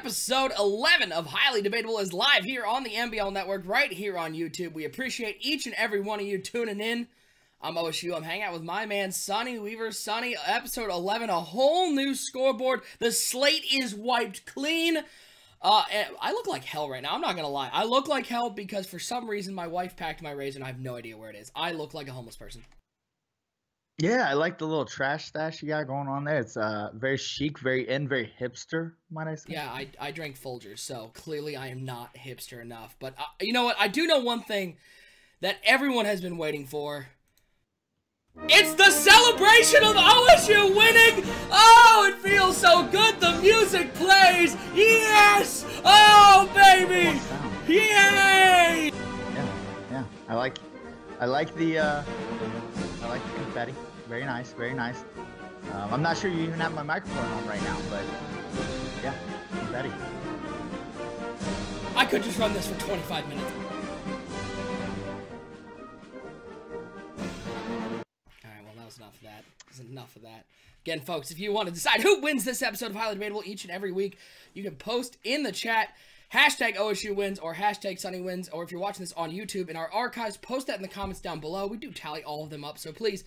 Episode 11 of Highly Debatable is live here on the NBL Network, right here on YouTube. We appreciate each and every one of you tuning in. I'm OSU. I'm hanging out with my man, Sonny Weaver. Sonny, episode 11, a whole new scoreboard. The slate is wiped clean. And I look like hell right now. I'm not going to lie. I look like hell because for some reason my wife packed my razor and I have no idea where it is. I look like a homeless person. Yeah, I like the little trash stash you got going on there. It's very chic, very hipster, might I say. Yeah, I drank Folgers, so clearly I am not hipster enough. But you know what? I do know one thing that everyone has been waiting for. It's the celebration of OSU winning! Oh, it feels so good! The music plays! Yes! Oh, baby! Yay! Yeah. I like the confetti. Very nice, very nice. I'm not sure you even have my microphone on right now, but yeah, confetti. I could just run this for 25 minutes. Alright, well, that was enough of that. That's enough of that. Again, folks, if you want to decide who wins this episode of Highly Debatable each and every week, you can post in the chat hashtag OSU wins or hashtag Sonny wins, or if you're watching this on YouTube in our archives, post that in the comments down below. We do tally all of them up, so please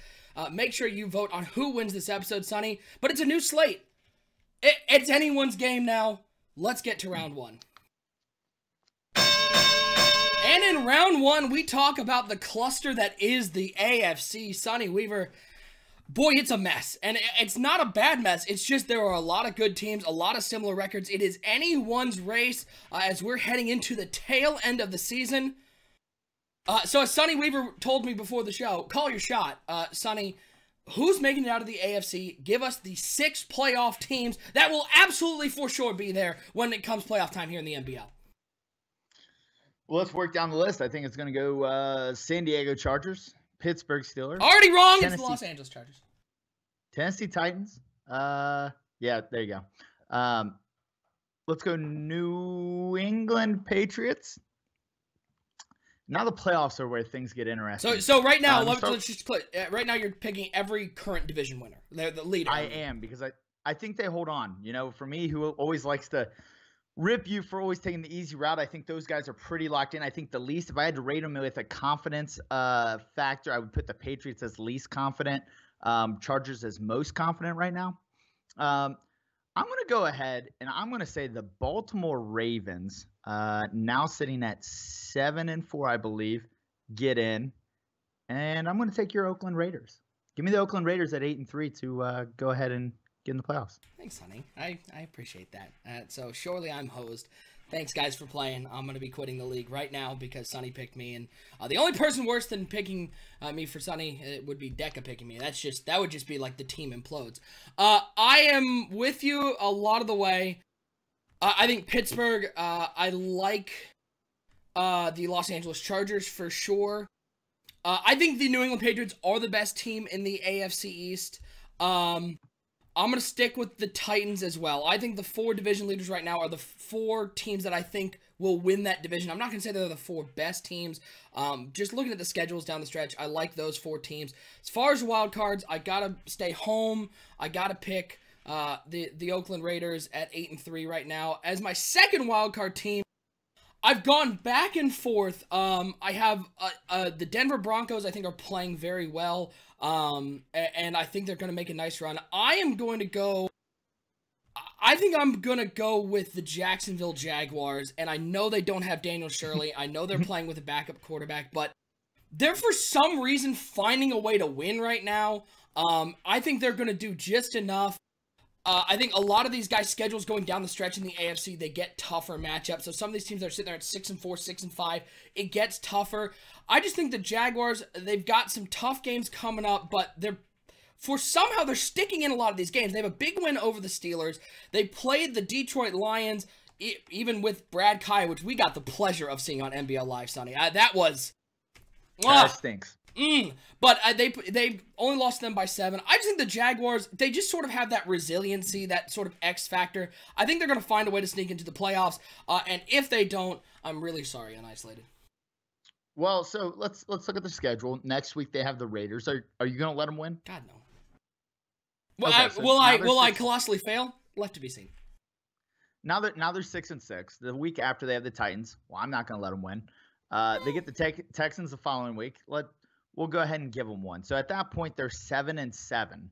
make sure you vote on who wins this episode, Sonny. But it's a new slate. It's anyone's game now. Let's get to round one. And in round one, we talk about the cluster that is the AFC. Sonny Weaver, boy, it's a mess. And it's not a bad mess. It's just there are a lot of good teams, a lot of similar records. It is anyone's race as we're heading into the tail end of the season. So as Sonny Weaver told me before the show, call your shot. Sonny, who's making it out of the AFC? Give us the 6 playoff teams that will absolutely for sure be there when it comes playoff time here in the NBL. Well, let's work down the list. I think it's going to go San Diego Chargers, Pittsburgh Steelers. Already wrong. It's the Los Angeles Chargers. Tennessee Titans. Yeah, there you go. Let's go New England Patriots. Now the playoffs are where things get interesting. So right now, let's just put right now you're picking every current division winner. They're the leader. I am, because I think they hold on. You know, for me, who always likes to rip you for always taking the easy route, I think those guys are pretty locked in. I think the least, if I had to rate them with a confidence factor, I would put the Patriots as least confident, Chargers as most confident right now. I'm going to go ahead and I'm going to say the Baltimore Ravens, now sitting at 7-4, I believe, get in. And I'm going to take your Oakland Raiders. Give me the Oakland Raiders at 8-3 to go ahead and get in the playoffs. Thanks, Sonny. I appreciate that. So surely I'm hosed. Thanks, guys, for playing. I'm going to be quitting the league right now because Sonny picked me. And the only person worse than picking me for Sonny would be Deca picking me. That would just be like the team implodes. I am with you a lot of the way. I think Pittsburgh, I like the Los Angeles Chargers for sure. I think the New England Patriots are the best team in the AFC East. I'm going to stick with the Titans as well. I think the 4 division leaders right now are the 4 teams that I think will win that division. I'm not going to say they're the 4 best teams. Just looking at the schedules down the stretch, I like those 4 teams. As far as wild cards, I got to stay home. I got to pick the Oakland Raiders at 8-3 right now. As my second wild card team, I've gone back and forth. I have the Denver Broncos, I think, are playing very well. And I think they're going to make a nice run. I think I'm going to go with the Jacksonville Jaguars. And I know they don't have Daniel Shirley. I know they're playing with a backup quarterback. But they're, for some reason, finding a way to win right now. I think they're going to do just enough. I think a lot of these guys' schedules going down the stretch in the AFC, they get tougher matchups. So some of these teams that are sitting there at 6-4, 6-5, it gets tougher. I just think the Jaguars, they've got some tough games coming up, but they're sticking in a lot of these games. They have a big win over the Steelers. They played the Detroit Lions, even with Brad Kaya, which we got the pleasure of seeing on NBL Live, Sonny. That stinks. But they only lost them by 7. I just think the Jaguars, they just sort of have that resiliency, that sort of X factor. I think they're going to find a way to sneak into the playoffs. And if they don't, I'm really sorry on Isolated. Well, so let's look at the schedule. Next week they have the Raiders. Are you going to let them win? God, no. Well, okay, will I colossally fail? Left to be seen. Now they're 6-6. The week after they have the Titans. Well, I'm not going to let them win. They get the Texans the following week. We'll go ahead and give them one. So at that point, they're 7-7.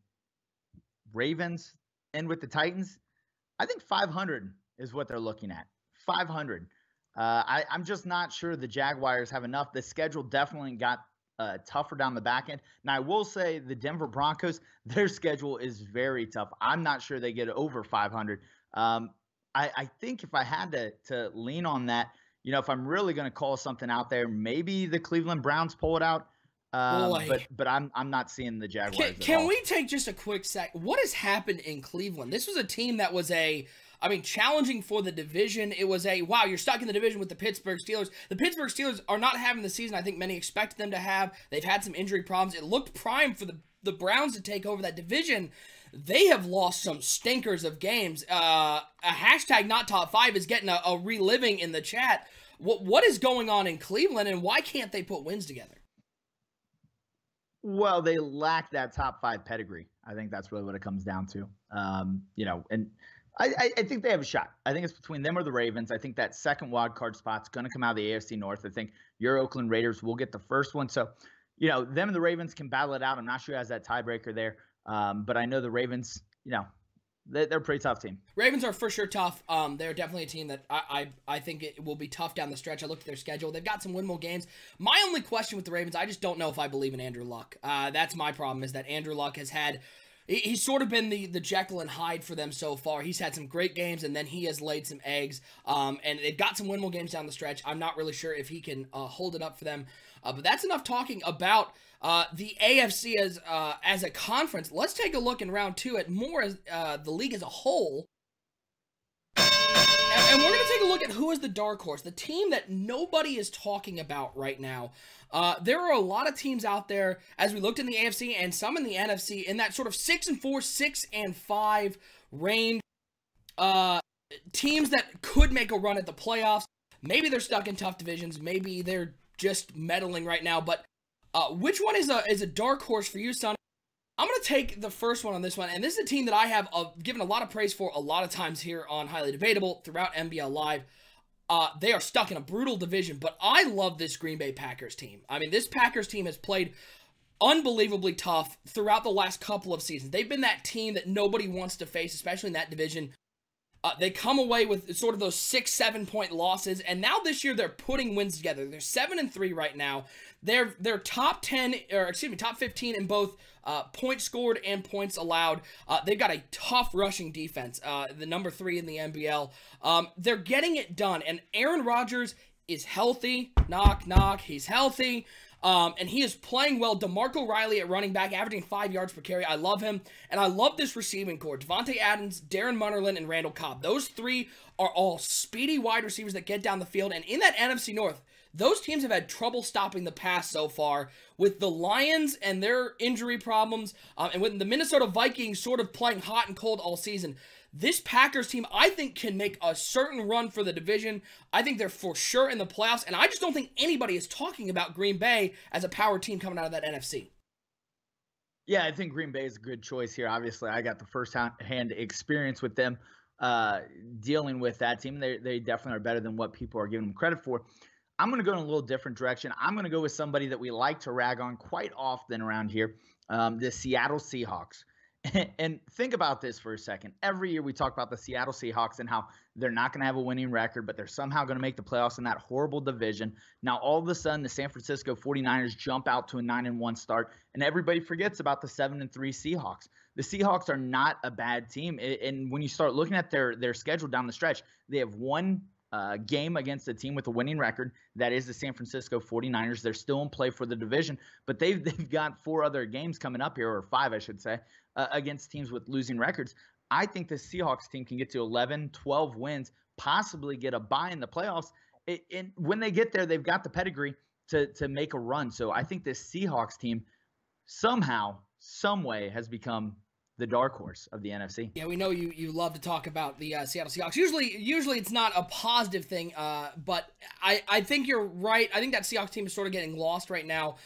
Ravens end with the Titans. I think 500 is what they're looking at. 500. I'm just not sure the Jaguars have enough. The schedule definitely got tougher down the back end. Now, I will say the Denver Broncos, their schedule is very tough. I'm not sure they get over 500. I think if I had to lean on that, if I'm really going to call something out there, maybe the Cleveland Browns pull it out. But I'm not seeing the Jaguars. Can we take just a quick sec? What has happened in Cleveland? This was a team that was challenging for the division. It was wow, you're stuck in the division with the Pittsburgh Steelers. The Pittsburgh Steelers are not having the season I think many expected them to have. They've had some injury problems. It looked prime for the Browns to take over that division. They have lost some stinkers of games. A hashtag not top 5 is getting a reliving in the chat. What is going on in Cleveland, and why can't they put wins together? Well, they lack that top 5 pedigree. I think that's really what it comes down to. And I think they have a shot. I think it's between them or the Ravens. I think that second wild card spot's going to come out of the AFC North. I think your Oakland Raiders will get the first one. So, them and the Ravens can battle it out. I'm not sure who has that tiebreaker there. But I know the Ravens, they're a pretty tough team. Ravens are for sure tough. They're definitely a team that I think it will be tough down the stretch. I looked at their schedule. They've got some winnable games. My only question with the Ravens, I just don't know if I believe in Andrew Luck. That's my problem, is that Andrew Luck has had – he's sort of been the Jekyll and Hyde for them so far. He's had some great games, and then he has laid some eggs. And they've got some winnable games down the stretch. I'm not really sure if he can hold it up for them. But that's enough talking about the AFC as a conference. Let's take a look in round 2 at more as the league as a whole. And we're going to take a look at who is the dark horse, the team that nobody is talking about right now. There are a lot of teams out there, as we looked in the AFC and some in the NFC, in that sort of 6-4, 6-5 range. Teams that could make a run at the playoffs. Maybe they're stuck in tough divisions. Maybe they're just meddling right now. But which one is a dark horse for you, son? I'm going to take the first one on this one, and this is a team that I have given a lot of praise for a lot of times here on Highly Debatable throughout NBL Live. They are stuck in a brutal division, but I love this Green Bay Packers team. I mean, this Packers team has played unbelievably tough throughout the last couple of seasons. They've been that team that nobody wants to face, especially in that division. They come away with sort of those 6-7 point losses, and now this year they're putting wins together. They're 7-3 right now. They're top 15 in both points scored and points allowed. They've got a tough rushing defense, the number 3 in the NBL. They're getting it done, and Aaron Rodgers is healthy. Knock, knock, he's healthy. And he is playing well. DeMarco Riley at running back, averaging 5 yards per carry. I love him. And I love this receiving core. Devontae Adams, Darren Munnerlyn, and Randall Cobb. Those 3 are all speedy wide receivers that get down the field. And in that NFC North, those teams have had trouble stopping the pass so far, with the Lions and their injury problems, and with the Minnesota Vikings sort of playing hot and cold all season. This Packers team, I think, can make a certain run for the division. I think they're for sure in the playoffs, and I just don't think anybody is talking about Green Bay as a power team coming out of that NFC. Yeah, I think Green Bay is a good choice here. Obviously, I got the first-hand experience with them dealing with that team. They definitely are better than what people are giving them credit for. I'm going to go in a little different direction. I'm going to go with somebody that we like to rag on quite often around here, the Seattle Seahawks. And think about this for a second. Every year we talk about the Seattle Seahawks and how they're not going to have a winning record, but they're somehow going to make the playoffs in that horrible division. Now, all of a sudden, the San Francisco 49ers jump out to a 9-1 start, and everybody forgets about the 7-3 Seahawks. The Seahawks are not a bad team. And when you start looking at their schedule down the stretch, they have one game against a team with a winning record. That is the San Francisco 49ers. They're still in play for the division, but they've got 4 other games coming up here, or 5, I should say, against teams with losing records. I think the Seahawks team can get to 11, 12 wins, possibly get a bye in the playoffs. And when they get there, they've got the pedigree to make a run. So I think this Seahawks team somehow, some way has become the dark horse of the NFC. Yeah, we know you love to talk about the Seattle Seahawks. Usually it's not a positive thing, but I think you're right. I think that Seahawks team is sort of getting lost right now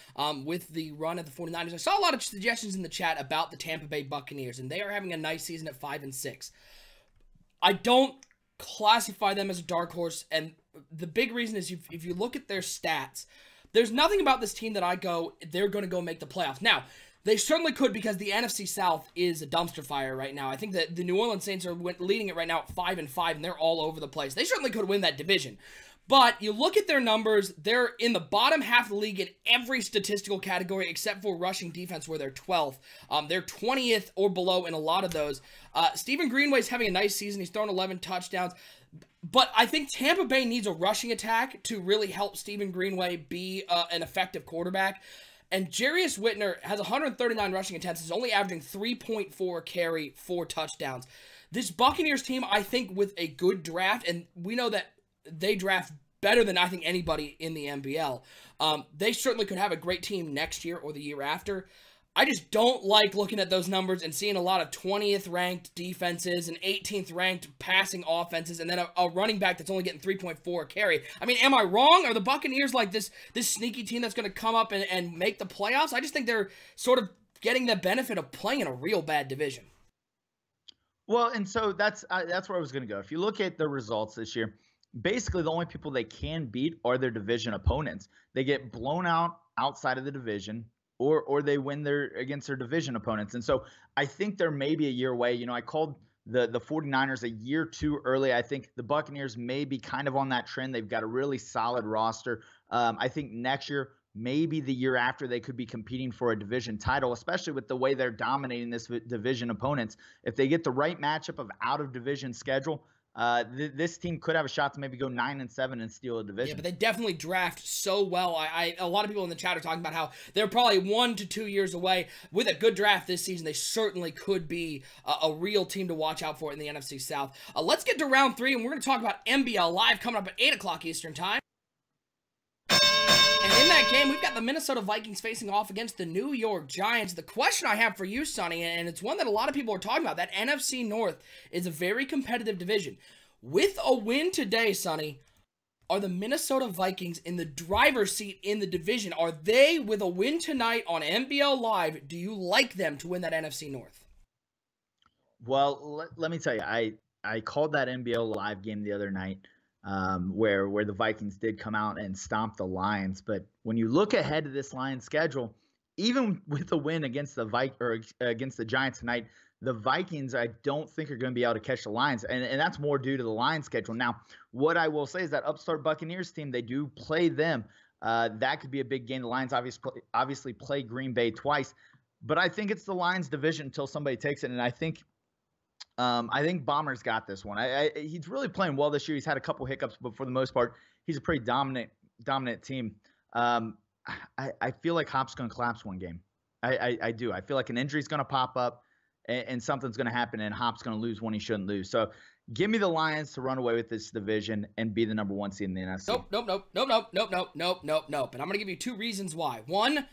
with the run of the 49ers. I saw a lot of suggestions in the chat about the Tampa Bay Buccaneers, and they are having a nice season at 5-6. I don't classify them as a dark horse, and the big reason is if you look at their stats, there's nothing about this team that I go, they're going to go make the playoffs. Now, they certainly could because the NFC South is a dumpster fire right now. I think that the New Orleans Saints are leading it right now at 5-5, and they're all over the place. They certainly could win that division. But you look at their numbers, they're in the bottom half of the league in every statistical category except for rushing defense, where they're 12th. They're 20th or below in a lot of those. Stephen Greenway's having a nice season. He's thrown 11 touchdowns. But I think Tampa Bay needs a rushing attack to really help Stephen Greenway be an effective quarterback. And Jarius Whitner has 139 rushing attempts. He's only averaging 3.4 carry, 4 touchdowns. This Buccaneers team, I think, with a good draft, and we know that they draft better than I think anybody in the NBL. They certainly could have a great team next year or the year after. I just don't like looking at those numbers and seeing a lot of 20th ranked defenses and 18th ranked passing offenses, and then a running back that's only getting 3.4 carry. I mean, am I wrong? Are the Buccaneers like this sneaky team that's going to come up and make the playoffs? I just think they're sort of getting the benefit of playing in a real bad division. Well, and so that's where I was going to go. If you look at the results this year, basically the only people they can beat are their division opponents. They get blown out outside of the division, or they win against their division opponents. And so I think there may be a year away. You know, I called the 49ers a year too early. I think the Buccaneers may be kind of on that trend. They've got a really solid roster. I think next year, maybe the year after, they could be competing for a division title, especially with the way they're dominating this division opponents. If they get the right matchup of out-of-division schedule, this team could have a shot to maybe go 9-7 and steal a division. Yeah, but they definitely draft so well. A lot of people in the chat are talking about how they're probably 1 to 2 years away. With a good draft this season, they certainly could be a real team to watch out for in the NFC South. Let's get to round 3, and we're going to talk about NBL Live coming up at 8 o'clock Eastern Time. And in that game, we've got the Minnesota Vikings facing off against the New York Giants. The question I have for you, Sonny, and it's one that a lot of people are talking about, that NFC North is a very competitive division. With a win today, Sonny, are the Minnesota Vikings in the driver's seat in the division? Are they, with a win tonight on NBL Live, do you like them to win that NFC North? Well, let me tell you, I called that NBL Live game the other night. Where the Vikings did come out and stomp the Lions. But when you look ahead to this Lions schedule, even with a win against against the Giants tonight, the Vikings, I don't think, are going to be able to catch the Lions. And that's more due to the Lions schedule. Now, what I will say is that upstart Buccaneers team, they do play them. That could be a big game. The Lions obviously play Green Bay twice. But I think it's the Lions division until somebody takes it. And I think Bomber's got this one. He's really playing well this year. He's had a couple hiccups, but for the most part, he's a pretty dominant team. I feel like Hop's going to collapse one game. I do. I feel like an injury's going to pop up and something's going to happen, and Hop's going to lose one he shouldn't lose. So give me the Lions to run away with this division and be the number 1 seed in the NFC. Nope. And I'm going to give you 2 reasons why. One,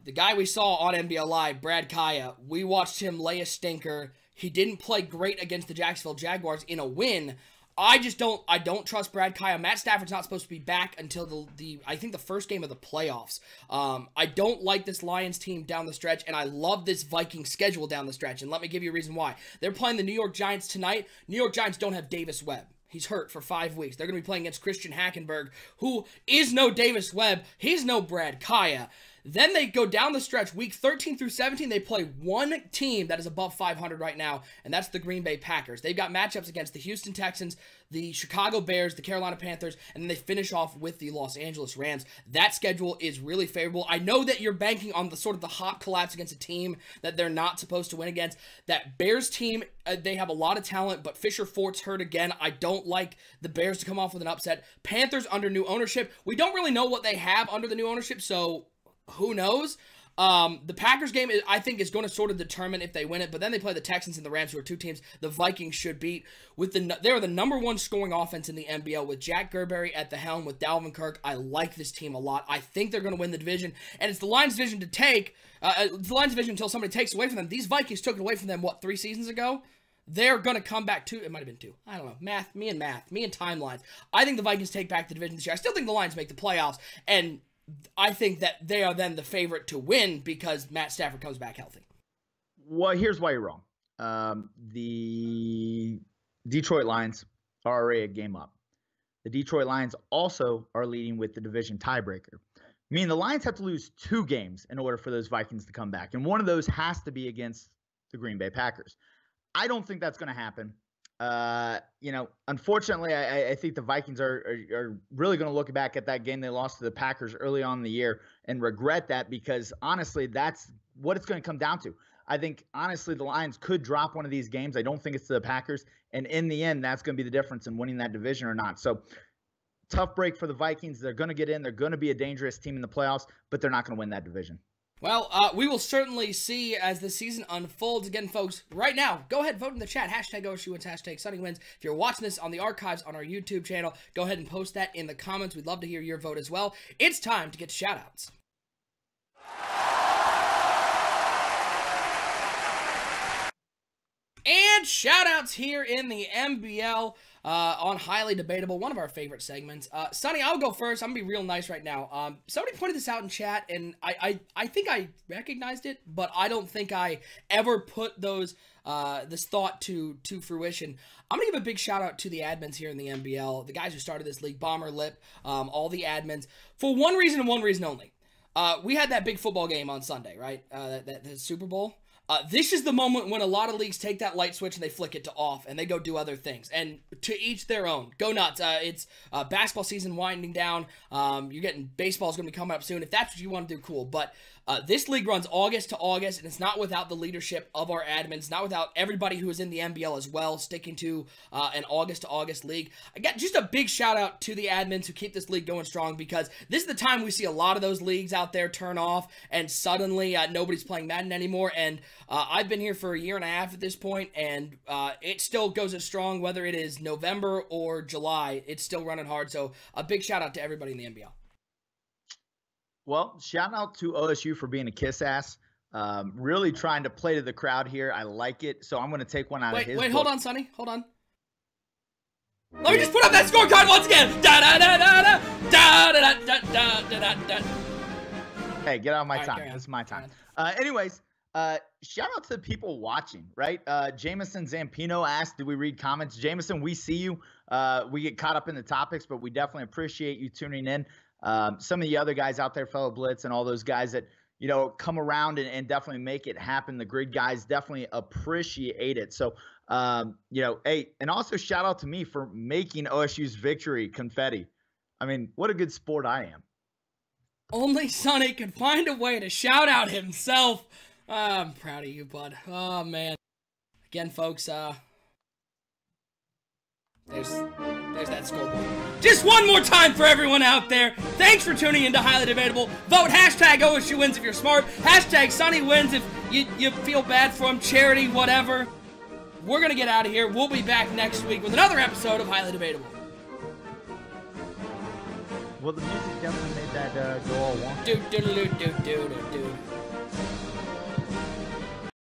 the guy we saw on NBL Live, Brad Kaya, we watched him lay a stinker. He didn't play great against the Jacksonville Jaguars in a win. I don't trust Brad Kaya. Matt Stafford's not supposed to be back until I think the first game of the playoffs. I don't like this Lions team down the stretch, and I love this Vikings schedule down the stretch. And let me give you a reason why. They're playing the New York Giants tonight. New York Giants don't have Davis Webb. He's hurt for 5 weeks. They're going to be playing against Christian Hackenberg, who is no Davis Webb. He's no Brad Kaya. Then they go down the stretch, week 13 through 17, they play one team that is above 500 right now, and that's the Green Bay Packers. They've got matchups against the Houston Texans, the Chicago Bears, the Carolina Panthers, and then they finish off with the Los Angeles Rams. That schedule is really favorable. I know that you're banking on the sort of the hot collapse against a team that they're not supposed to win against. That Bears team, they have a lot of talent, but Fisher Fort's hurt again. I don't like the Bears to come off with an upset. Panthers under new ownership. We don't really know what they have under the new ownership, so who knows? The Packers game, I think, is going to sort of determine if they win it, but then they play the Texans and the Rams, who are 2 teams the Vikings should beat. They're the number 1 scoring offense in the NBL with Jack Gerberry at the helm with Dalvin Kirk. I like this team a lot. I think they're going to win the division, and it's the Lions division to take. It's the Lions division until somebody takes it away from them. These Vikings took it away from them, 3 seasons ago? They're going to come back to, it might have been 2. I don't know. Me and timelines. I think the Vikings take back the division this year. I still think the Lions make the playoffs, and I think that they are then the favorite to win because Matt Stafford comes back healthy. Well, here's why you're wrong. The Detroit Lions are already a game up. The Detroit Lions also are leading with the division tiebreaker. Meaning the Lions have to lose 2 games in order for those Vikings to come back. And one of those has to be against the Green Bay Packers. I don't think that's going to happen. Unfortunately, I think the Vikings are really going to look back at that game they lost to the Packers early on in the year and regret that, because honestly, that's what it's going to come down to. I think, honestly, the Lions could drop one of these games. I don't think it's to the Packers. And in the end, that's going to be the difference in winning that division or not. So tough break for the Vikings. They're going to get in. They're going to be a dangerous team in the playoffs, but they're not going to win that division. Well, we will certainly see as the season unfolds. Again, folks, right now, go ahead and vote in the chat. Hashtag OSU wins, hashtag Sunny wins. If you're watching this on the archives on our YouTube channel, go ahead and post that in the comments. We'd love to hear your vote as well. It's time to get to shout-outs. And shout-outs here in the MBL on Highly Debatable, one of our favorite segments. Sonny, I'll go first. I'm going to be real nice right now. Somebody pointed this out in chat, and I think I recognized it, but I don't think I ever put this thought to fruition. I'm going to give a big shout-out to the admins here in the MBL, the guys who started this league, Bomber, Lip, all the admins, for one reason and one reason only. We had that big football game on Sunday, right? The Super Bowl. This is the moment when a lot of leagues take that light switch and they flick it to off and they go do other things. And to each their own. Go nuts. It's basketball season winding down. You're getting baseball's going to be coming up soon. If that's what you want to do, cool. But this league runs August to August, and it's not without the leadership of our admins, not without everybody who is in the NBL as well, sticking to an August to August league. I got just a big shout out to the admins who keep this league going strong, because this is the time we see a lot of those leagues out there turn off, and suddenly nobody's playing Madden anymore. And I've been here for a year and a half at this point, and it still goes as strong, whether it is November or July. It's still running hard. So a big shout out to everybody in the NBL. Well, shout out to OSU for being a kiss ass. Really trying to play to the crowd here. I like it. So I'm going to take one out of his book. Hold on, Sonny. Hold on. Let me just put up that scorecard once again. Hey, get out of my time. This is my time. Anyways, shout out to the people watching, right? Jameson Zampino asked, did we read comments? Jameson, we see you. We get caught up in the topics, but we definitely appreciate you tuning in. Some of the other guys out there, fellow Blitz and all those guys that, come around and definitely make it happen. The grid guys definitely appreciate it. So, hey, and also shout out to me for making OSU's victory confetti. I mean, what a good sport I am. Only Sonny could find a way to shout out himself. I'm proud of you, bud. Oh, man. Again, folks, there's that scoreboard. Just one more time for everyone out there. Thanks for tuning into Highly Debatable. Vote hashtag OSU wins if you're smart. Hashtag Sonny wins if you feel bad for him. Charity, whatever. We're going to get out of here. We'll be back next week with another episode of Highly Debatable. Well, the music definitely made that go all wonky. Do.